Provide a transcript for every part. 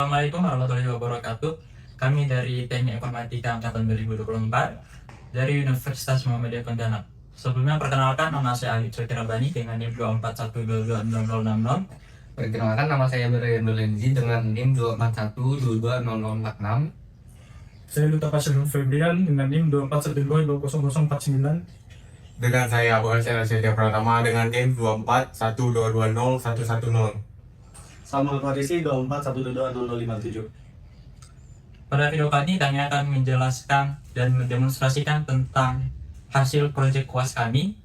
Assalamualaikum warahmatullahi wabarakatuh. Kami dari Teknik Informatika Angkatan 2024 dari Universitas Muhammadiyah Pontianak. Sebelumnya perkenalkan, nama saya Alif Rabani dengan NIM 241220060. Perkenalkan, nama saya Brian Dolenzi dengan NIM 241220046. Saya Duta Pasien Febrian dengan NIM 2412200049. Dengan saya Abu Hasan Asyidya Pratama dengan NIM 241220110. Samuel Farisi 241220057. Pada video kali ini kami akan menjelaskan dan mendemonstrasikan tentang hasil proyek UAS kami,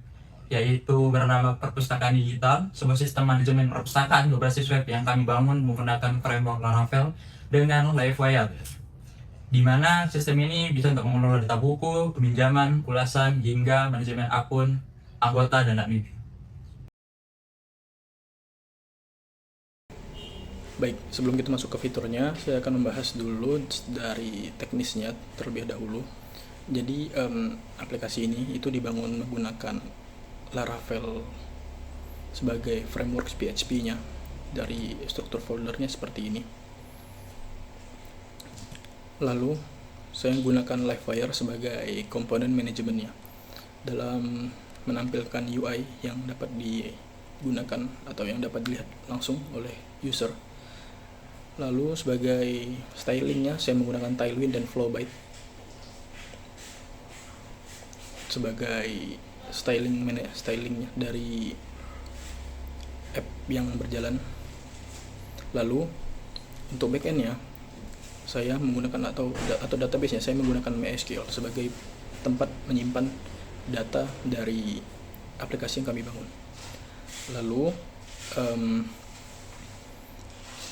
yaitu bernama Perpustakaan Digital, sebuah sistem manajemen perpustakaan berbasis web yang kami bangun menggunakan framework Laravel dengan Livewire, di mana sistem ini bisa untuk mengelola data buku, peminjaman, ulasan, hingga manajemen akun, anggota, dan admin. Baik, sebelum kita masuk ke fiturnya, saya akan membahas dulu dari teknisnya terlebih dahulu. Jadi, aplikasi ini itu dibangun menggunakan Laravel sebagai framework PHP-nya. Dari struktur foldernya seperti ini. Lalu, saya menggunakan Livewire sebagai komponen manajemennya dalam menampilkan UI yang dapat digunakan atau yang dapat dilihat langsung oleh user. Lalu sebagai stylingnya saya menggunakan Tailwind dan Flowbyte sebagai stylingnya dari app yang berjalan. Lalu untuk backendnya saya menggunakan atau database-nya saya menggunakan MySQL sebagai tempat menyimpan data dari aplikasi yang kami bangun. Lalu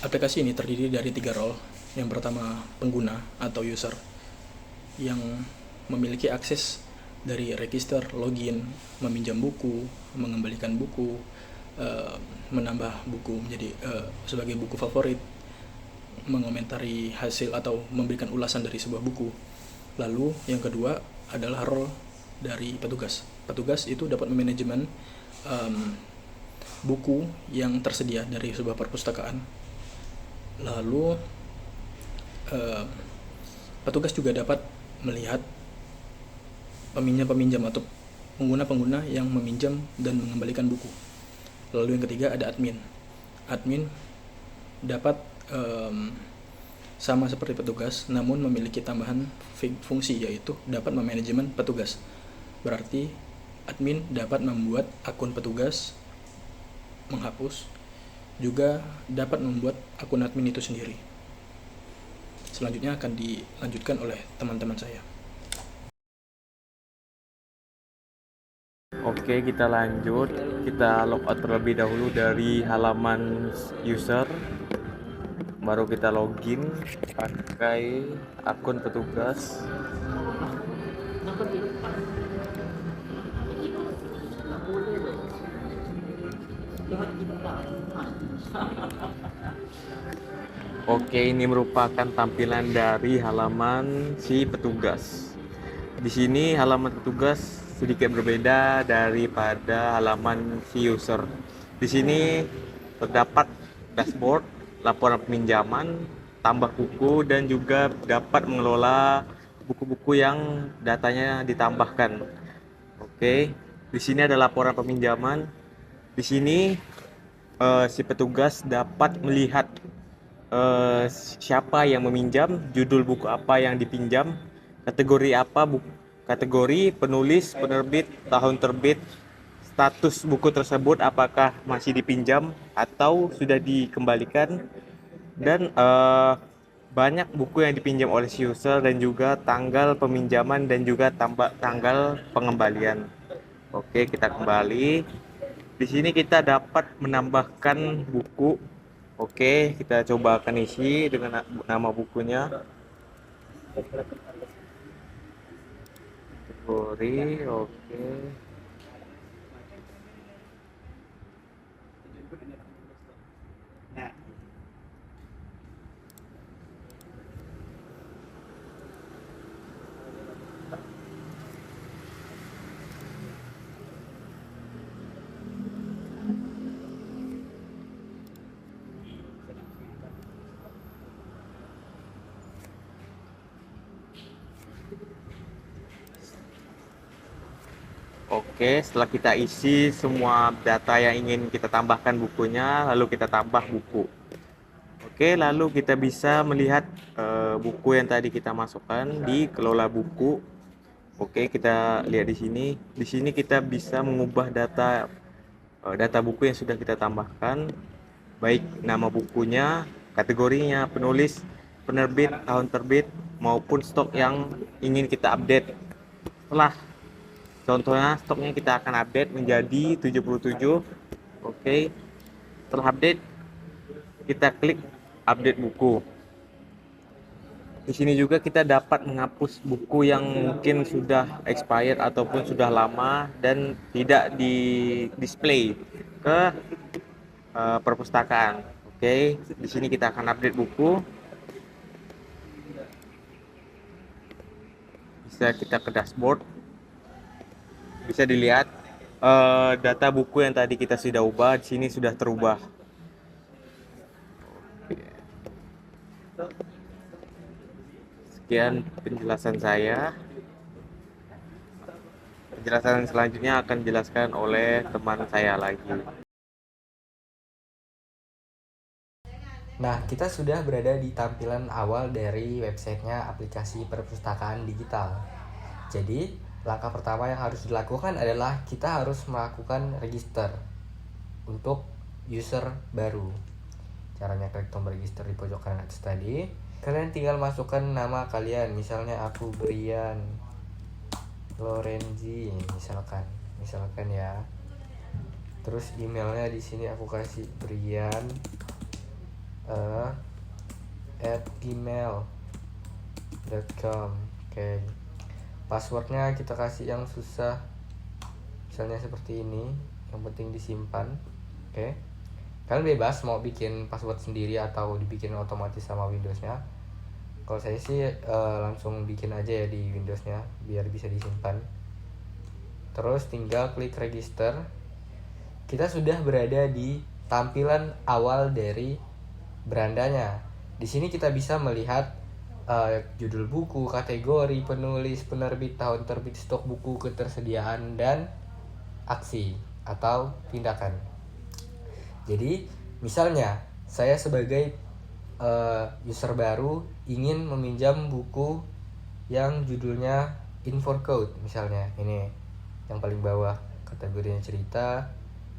aplikasi ini terdiri dari 3 role. Yang pertama, pengguna atau user yang memiliki akses dari register, login, meminjam buku, mengembalikan buku, menambah buku menjadi sebagai buku favorit, mengomentari hasil atau memberikan ulasan dari sebuah buku. Lalu yang kedua adalah role dari petugas. Petugas itu dapat memanajemen buku yang tersedia dari sebuah perpustakaan. Lalu petugas juga dapat melihat peminjam atau pengguna-pengguna yang meminjam dan mengembalikan buku. Lalu yang ketiga ada admin. Admin dapat sama seperti petugas, namun memiliki tambahan fungsi, yaitu dapat memanajemen petugas. Berarti admin dapat membuat akun petugas, menghapus, juga dapat membuat akun admin itu sendiri. Selanjutnya akan dilanjutkan oleh teman-teman saya. Oke, kita lanjut. Kita logout terlebih dahulu dari halaman user. Baru kita login pakai akun petugas. Oke, ini merupakan tampilan dari halaman si petugas. Di sini halaman petugas sedikit berbeda daripada halaman si user. Di sini terdapat dashboard, laporan peminjaman, tambah buku, dan juga dapat mengelola buku-buku yang datanya ditambahkan. Oke, di sini ada laporan peminjaman. Di sini si petugas dapat melihat siapa yang meminjam, judul buku apa yang dipinjam, kategori apa kategori, penulis, penerbit, tahun terbit, status buku tersebut apakah masih dipinjam atau sudah dikembalikan, dan banyak buku yang dipinjam oleh si user, dan juga tanggal peminjaman dan juga tanggal pengembalian. Oke, kita kembali. Di sini kita dapat menambahkan buku. Oke, kita coba akan isi dengan nama bukunya. Kategori, oke. Oke, setelah kita isi semua data yang ingin kita tambahkan bukunya, lalu kita tambah buku. Oke, lalu kita bisa melihat buku yang tadi kita masukkan di kelola buku. Oke, kita lihat di sini. Di sini kita bisa mengubah data buku yang sudah kita tambahkan, baik nama bukunya, kategorinya, penulis, penerbit, tahun terbit, maupun stok yang ingin kita update. Contohnya stoknya kita akan update menjadi 77. Oke. Setelah update, kita klik update buku. Di sini juga kita dapat menghapus buku yang mungkin sudah expired ataupun sudah lama dan tidak di display ke perpustakaan. Oke, di sini kita akan update buku. Bisa kita ke dashboard. Bisa dilihat data buku yang tadi kita sudah ubah di sini sudah terubah. Sekian penjelasan saya. Penjelasan selanjutnya akan dijelaskan oleh teman saya lagi. Nah, kita sudah berada di tampilan awal dari websitenya aplikasi perpustakaan digital. Jadi, langkah pertama yang harus dilakukan adalah kita harus melakukan register untuk user baru. Caranya klik tombol register di pojok kanan atas tadi. Kalian tinggal masukkan nama kalian, misalnya aku Brian Lorenzi, misalkan ya. Terus emailnya di sini aku kasih Brian @gmail.com. Oke. Passwordnya kita kasih yang susah, misalnya seperti ini, yang penting disimpan. Oke. Kalian bebas mau bikin password sendiri atau dibikin otomatis sama Windowsnya. Kalau saya sih langsung bikin aja ya di Windowsnya biar bisa disimpan. Terus tinggal klik register. Kita sudah berada di tampilan awal dari berandanya. Di sini kita bisa melihat judul buku, kategori, penulis, penerbit, tahun terbit, stok buku, ketersediaan, dan aksi atau tindakan. Jadi, misalnya saya sebagai user baru ingin meminjam buku yang judulnya Infocode, misalnya ini yang paling bawah, kategorinya cerita,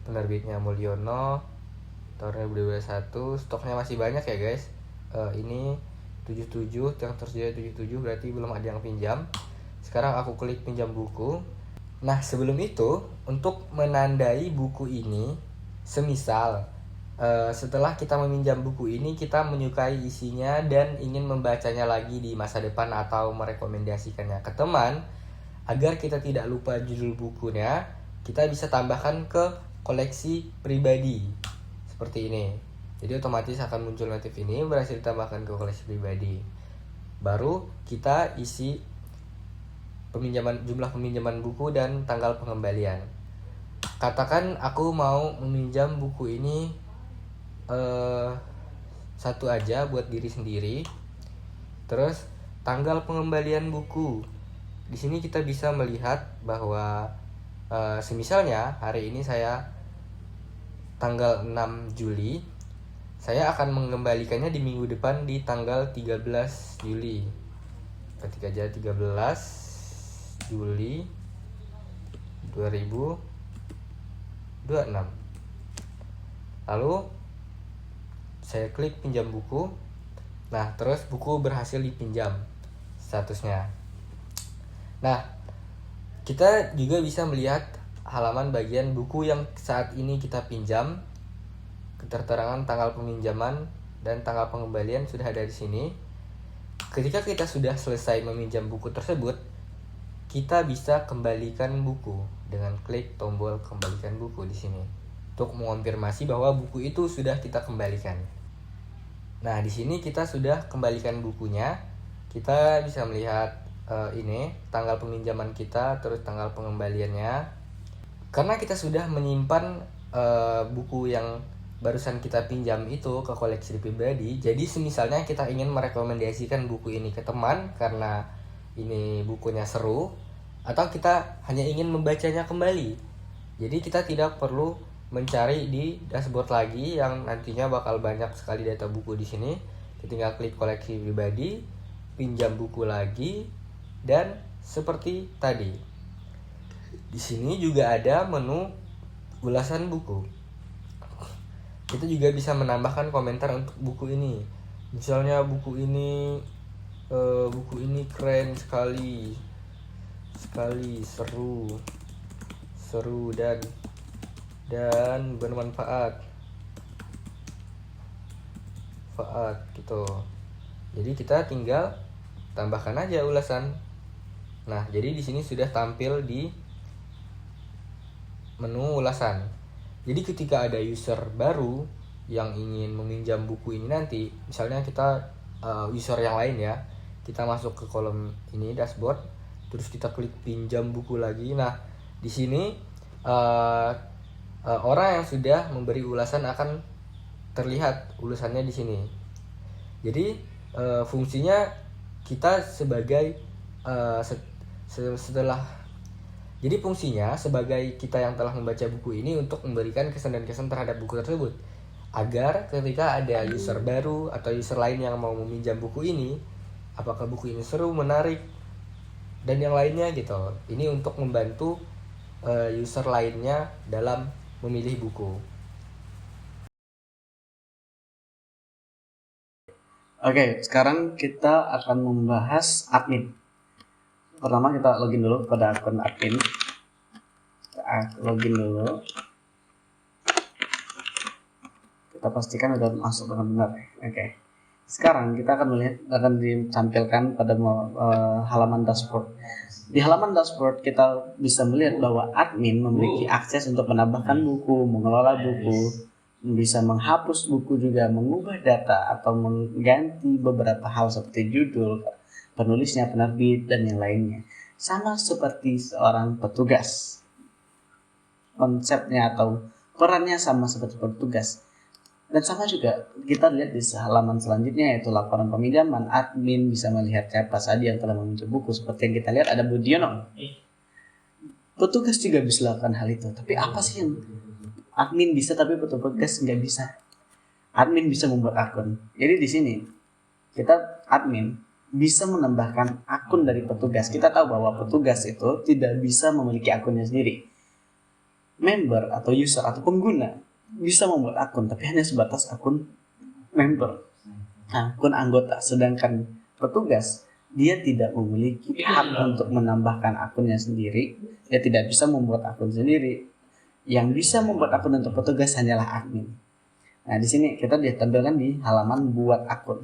penerbitnya Mulyono, tahun 2021, stoknya masih banyak ya guys. Ini 77, yang tersedia 77, berarti belum ada yang pinjam. Sekarang aku klik pinjam buku. Nah, sebelum itu, untuk menandai buku ini, semisal setelah kita meminjam buku ini, kita menyukai isinya dan ingin membacanya lagi di masa depan atau merekomendasikannya ke teman, agar kita tidak lupa judul bukunya, kita bisa tambahkan ke koleksi pribadi seperti ini. Jadi otomatis akan muncul notif ini berhasil ditambahkan ke koleksi pribadi. Baru kita isi jumlah peminjaman buku dan tanggal pengembalian. Katakan aku mau meminjam buku ini satu aja buat diri sendiri. Terus tanggal pengembalian buku. Di sini kita bisa melihat bahwa semisalnya hari ini saya tanggal 6 Juli, saya akan mengembalikannya di minggu depan di tanggal 13 Juli. Ketik aja 13 Juli 2026. Lalu saya klik pinjam buku. Nah, terus buku berhasil dipinjam statusnya. Nah, kita juga bisa melihat halaman bagian buku yang saat ini kita pinjam. Keterangan tanggal peminjaman dan tanggal pengembalian sudah ada di sini. Ketika kita sudah selesai meminjam buku tersebut, kita bisa kembalikan buku dengan klik tombol kembalikan buku di sini untuk mengonfirmasi bahwa buku itu sudah kita kembalikan. Nah, di sini kita sudah kembalikan bukunya. Kita bisa melihat ini tanggal peminjaman kita, terus tanggal pengembaliannya. Karena kita sudah menyimpan buku yang barusan kita pinjam itu ke koleksi pribadi, jadi semisalnya kita ingin merekomendasikan buku ini ke teman karena ini bukunya seru, atau kita hanya ingin membacanya kembali. Jadi kita tidak perlu mencari di dashboard lagi yang nantinya bakal banyak sekali data buku di sini. Kita tinggal klik koleksi pribadi, pinjam buku lagi, dan seperti tadi. Di sini juga ada menu ulasan buku. Kita juga bisa menambahkan komentar untuk buku ini. Misalnya buku ini keren sekali, seru dan bermanfaat, gitu. Jadi kita tinggal tambahkan aja ulasan. Nah, jadi di sini sudah tampil di menu ulasan. Jadi ketika ada user baru yang ingin meminjam buku ini nanti, misalnya kita user yang lain ya, kita masuk ke kolom ini dashboard, terus kita klik pinjam buku lagi. Nah, di sini orang yang sudah memberi ulasan akan terlihat ulasannya di sini. Jadi fungsinya kita sebagai jadi fungsinya sebagai kita yang telah membaca buku ini untuk memberikan kesan dan kesan terhadap buku tersebut, agar ketika ada user baru atau user lain yang mau meminjam buku ini, apakah buku ini seru, menarik, dan yang lainnya gitu. Ini untuk membantu user lainnya dalam memilih buku. Oke, sekarang kita akan membahas admin. Pertama kita login dulu pada akun admin. Login dulu. Kita pastikan udah masuk dengan benar. Oke. Sekarang kita akan ditampilkan pada halaman dashboard. Di halaman dashboard kita bisa melihat bahwa admin memiliki akses untuk menambahkan buku, mengelola buku, bisa menghapus buku juga, mengubah data atau mengganti beberapa hal seperti judul, penulisnya, penerbit, dan yang lainnya. Sama seperti seorang petugas. Konsepnya atau perannya sama seperti petugas. Dan sama juga kita lihat di halaman selanjutnya, yaitu laporan peminjaman. Admin bisa melihat siapa saja yang telah meminjam buku. Seperti yang kita lihat ada Budiono. Petugas juga bisa lakukan hal itu. Tapi apa sih yang admin bisa tapi petugas nggak bisa? Admin bisa membuat akun. Jadi di sini kita admin bisa menambahkan akun dari petugas. Kita tahu bahwa petugas itu tidak bisa memiliki akunnya sendiri. Member atau user atau pengguna bisa membuat akun, tapi hanya sebatas akun member, akun anggota. Sedangkan petugas, dia tidak memiliki hak untuk menambahkan akunnya sendiri. Dia tidak bisa membuat akun sendiri. Yang bisa membuat akun untuk petugas hanyalah admin. Nah, di sini kita ditampilkan di halaman buat akun.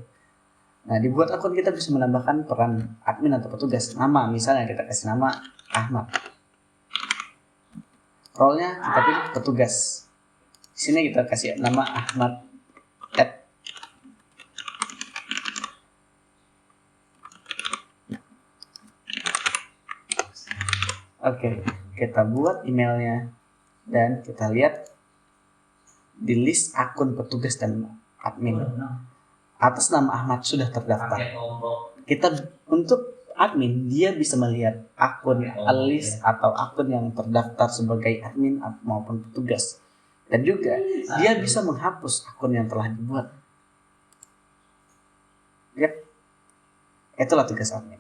Nah, di buat akun kita bisa menambahkan peran admin atau petugas. Nama, misalnya kita kasih nama Ahmad. Role-nya kita pilih petugas. Di sini kita kasih nama Ahmad. Oke, kita buat emailnya dan kita lihat di list akun petugas dan admin. Atas nama Ahmad sudah terdaftar. Kita untuk admin, dia bisa melihat akun list atau akun yang terdaftar sebagai admin maupun petugas. Dan juga dia bisa menghapus akun yang telah dibuat. Lihat, itulah tugas admin.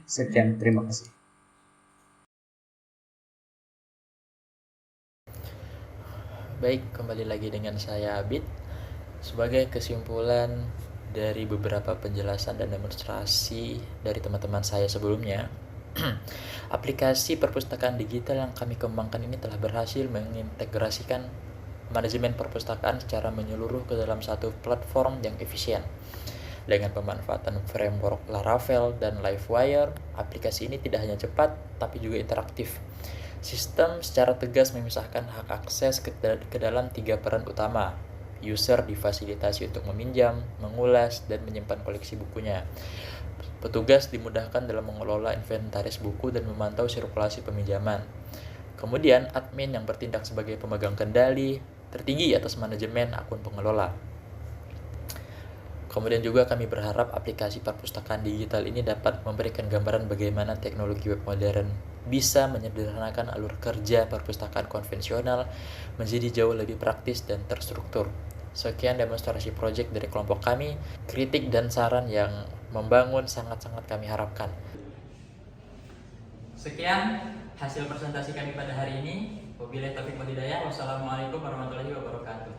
Sekian, terima kasih. Baik, kembali lagi dengan saya Abid. Sebagai kesimpulan dari beberapa penjelasan dan demonstrasi dari teman-teman saya sebelumnya, aplikasi perpustakaan digital yang kami kembangkan ini telah berhasil mengintegrasikan manajemen perpustakaan secara menyeluruh ke dalam satu platform yang efisien. Dengan pemanfaatan framework Laravel dan Livewire, aplikasi ini tidak hanya cepat, tapi juga interaktif. Sistem secara tegas memisahkan hak akses ke dalam 3 peran utama. User difasilitasi untuk meminjam, mengulas, dan menyimpan koleksi bukunya. Petugas dimudahkan dalam mengelola inventaris buku dan memantau sirkulasi peminjaman. Kemudian, admin yang bertindak sebagai pemegang kendali tertinggi atas manajemen akun pengelola. Kemudian juga kami berharap aplikasi perpustakaan digital ini dapat memberikan gambaran bagaimana teknologi web modern bisa menyederhanakan alur kerja perpustakaan konvensional menjadi jauh lebih praktis dan terstruktur. Sekian demonstrasi proyek dari kelompok kami. Kritik dan saran yang membangun sangat-sangat kami harapkan. Sekian hasil presentasi kami pada hari ini. Wabillahi taufiq wal hidayah. Wassalamualaikum warahmatullahi wabarakatuh.